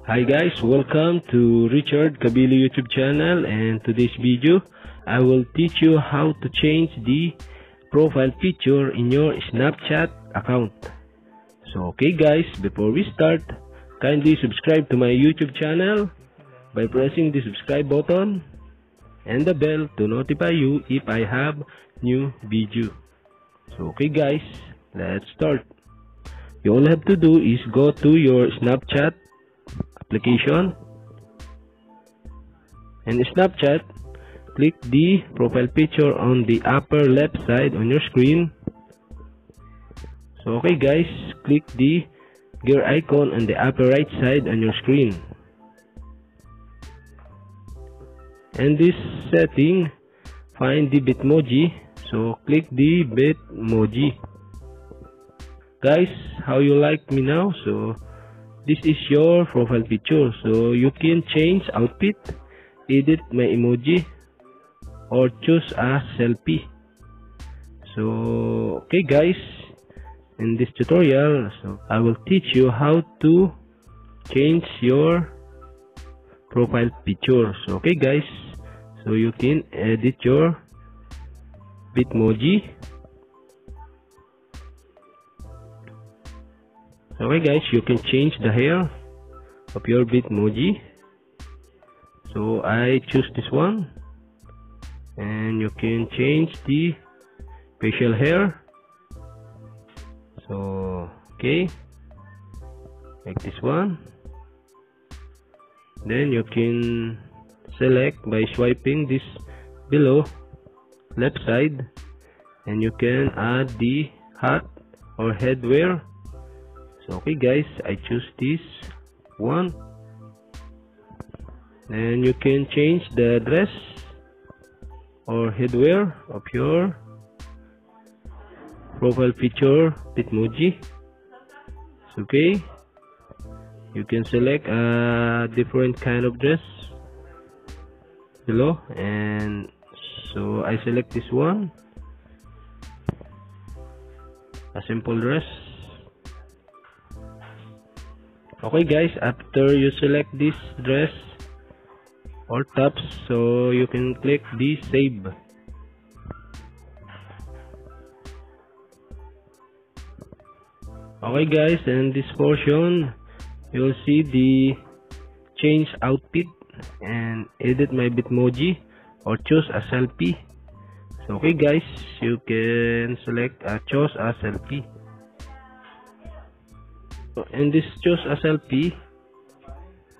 Hi guys, welcome to Richard Kabili YouTube channel, and today's video I will teach you how to change the profile picture in your Snapchat account. So okay guys, before we start, kindly subscribe to my YouTube channel by pressing the subscribe button and the bell to notify you if I have new video. So okay guys, let's start. You all have to do is go to your Snapchat application, and Snapchat, click the profile picture on the upper left side on your screen. So okay guys, click the gear icon on the upper right side on your screen, and this setting, find the Bitmoji, so click the Bitmoji. Guys, how you like me now? So this is your profile picture, so you can change outfit, edit my emoji, or choose a selfie. So okay guys, in this tutorial, so I will teach you how to change your profile picture. So okay guys, so you can edit your Bitmoji. Okay guys, you can change the hair of your Bitmoji. So I choose this one, and you can change the facial hair. So okay, like this one. Then you can select by swiping this below left side, and you can add the hat or headwear. So okay guys, I choose this one. Then you can change the dress or headwear of your profile picture Bitmoji. Okay, you can select a different kind of dress below, and so I select this one, a simple dress. Okay guys, after you select this dress or tops, so you can click the save. Okay guys, in this portion you'll see the change outfit and edit my Bitmoji or choose a selfie. So okay guys, you can select choose a selfie. In this choose a selfie,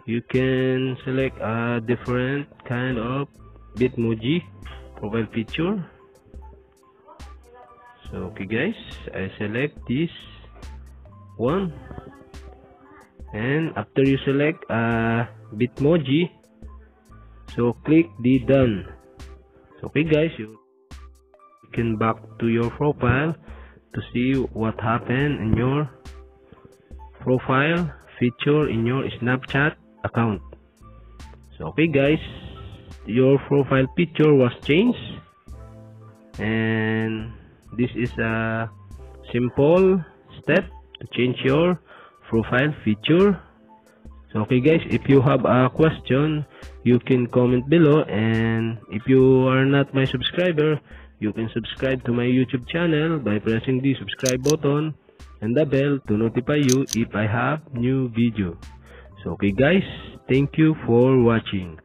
you can select a different kind of Bitmoji profile picture. So okay guys, I select this one, and after you select a Bitmoji, so click the done. So okay guys, you can back to your profile to see what happened in your profile picture in your Snapchat account. So okay guys, your profile picture was changed, and this is a simple step to change your profile picture. So okay guys, if you have a question, you can comment below, and if you are not my subscriber, you can subscribe to my YouTube channel by pressing the subscribe button and the bell to notify you if I have new video. So okay guys, thank you for watching.